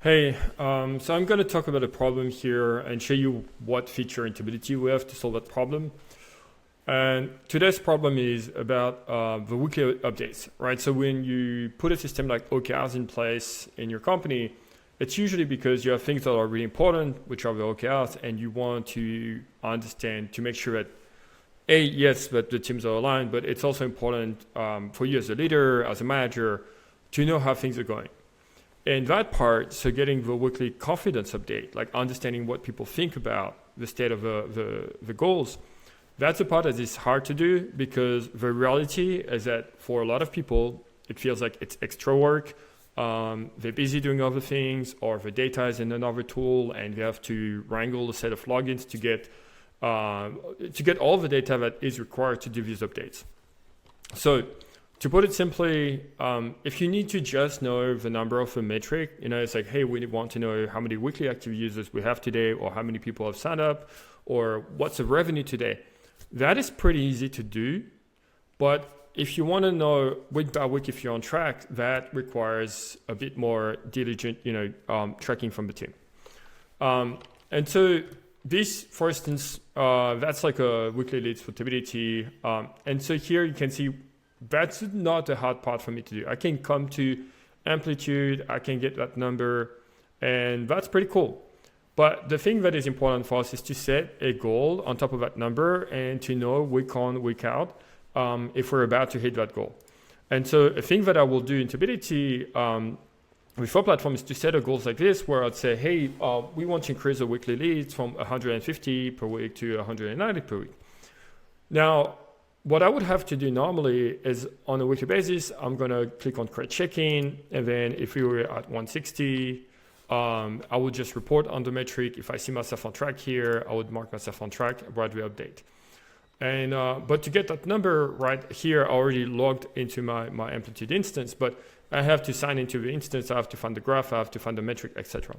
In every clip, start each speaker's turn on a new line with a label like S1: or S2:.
S1: Hey, so I'm going to talk about a problem here and show you what feature in Tability we have to solve that problem. And today's problem is about the weekly updates, right? So when you put a system like OKRs in place in your company, it's usually because you have things that are really important, which are the OKRs, and you want to understand to make sure that yes, that the teams are aligned, but it's also important for you as a leader, as a manager, to know how things are going. And that part, so getting the weekly confidence update, like understanding what people think about the state of the goals, that's a part that is hard to do because the reality is that for a lot of people, it feels like it's extra work. They're busy doing other things, or the data is in another tool, and they have to wrangle a set of logins to get all the data that is required to do these updates. So to put it simply, if you need to just know the number of a metric, it's like, hey, we want to know how many weekly active users we have today, or how many people have signed up, or what's the revenue today. That is pretty easy to do. But if you want to know week by week if you're on track, that requires a bit more diligent, tracking from the team. And so this, for instance, that's like a weekly leads for Tability. And so here you can see that's not a hard part for me to do. I can come to amplitude, I can get that number, and that's pretty cool. But the thing that is important for us is to set a goal on top of that number and to know week on, week out, if we're about to hit that goal. And so a thing that I will do in Tability with our platform is to set a goals like this, where I'd say, hey, we want to increase the weekly leads from 150 per week to 190 per week. Now, what I would have to do normally is on a weekly basis, I'm going to click on create check-in. And then if we were at 160, I would just report on the metric. If I see myself on track here, I would mark myself on track, right we update. And but to get that number right here, I already logged into my Amplitude instance, but I have to sign into the instance. I have to find the graph, I have to find the metric, etc.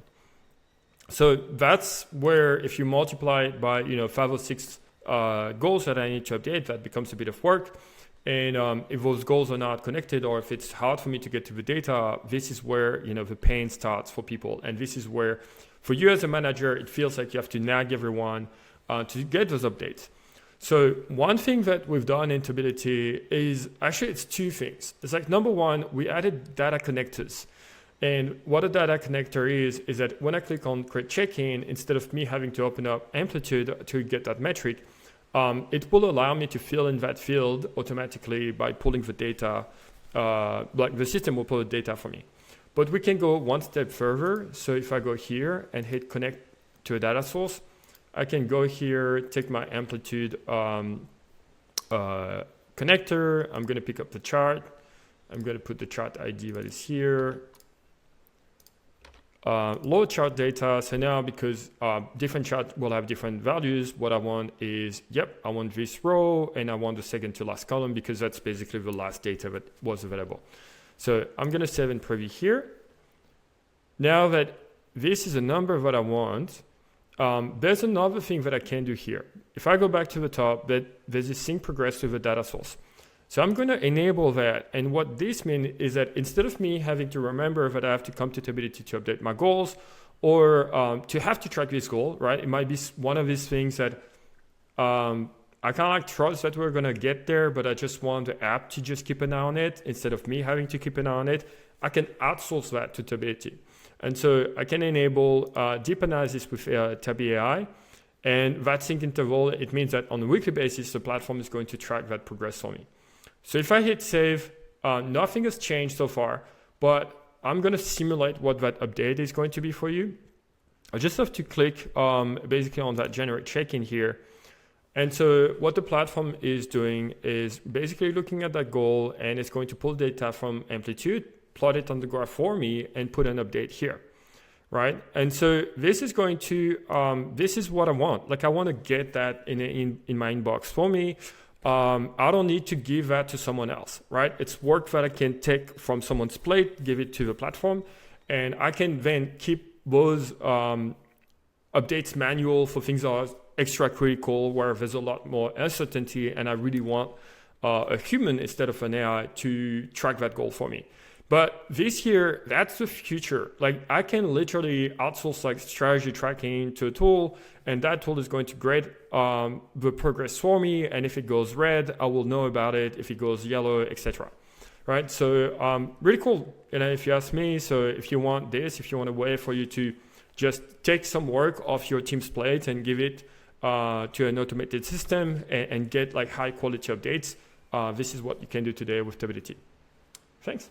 S1: So that's where if you multiply it by 5 or 6 goals that I need to update, that becomes a bit of work. And if those goals are not connected, or if it's hard for me to get to the data, this is where the pain starts for people. And this is where, for you as a manager, it feels like you have to nag everyone to get those updates. So one thing that we've done in Tability is actually it's 2 things. It's like, number one, we added data connectors. And what a data connector is that when I click on create check-in, instead of me having to open up Amplitude to get that metric, it will allow me to fill in that field automatically by pulling the data, like the system will pull the data for me. But we can go one step further. So if I go here and hit connect to a data source, I can go here, take my Amplitude connector. I'm going to pick up the chart. I'm going to put the chart ID that is here. Load chart data. So now, because different charts will have different values, what I want is, I want this row, and I want the second to last column, because that's basically the last data that was available. So I'm going to save and preview here. Now that this is a number that I want, there's another thing that I can do here. If I go back to the top, there's this sync progress to the data source. So I'm going to enable that. And what this means is that instead of me having to remember that I have to come to Tability to update my goals, or to have to track this goal, right? It might be one of these things that I kind of trust that we're going to get there, but I just want the app to just keep an eye on it instead of me having to keep an eye on it. I can outsource that to Tability. And so I can enable deep analysis with Tabi AI. And that sync interval, it means that on a weekly basis, the platform is going to track that progress for me. So if I hit save, nothing has changed so far, but I'm going to simulate what that update is going to be for you. I just have to click basically on that generate check-in here. And so what the platform is doing is basically looking at that goal, and it's going to pull data from Amplitude, plot it on the graph for me, and put an update here, right? And so this is going to, this is what I want. Like, I want to get that in my inbox for me. I don't need to give that to someone else, right? It's work that I can take from someone's plate, give it to the platform, and I can then keep those updates manual for things that are extra critical, where there's a lot more uncertainty, and I really want a human instead of an AI to track that goal for me. But this here, that's the future. Like I can literally outsource like strategy tracking to a tool, and that tool is going to grade the progress for me. And if it goes red, I will know about it. If it goes yellow, etc. Right? So really cool. If you ask me, so if you want this, if you want a way for you to just take some work off your team's plate and give it to an automated system and get like high quality updates, this is what you can do today with Tability. Thanks.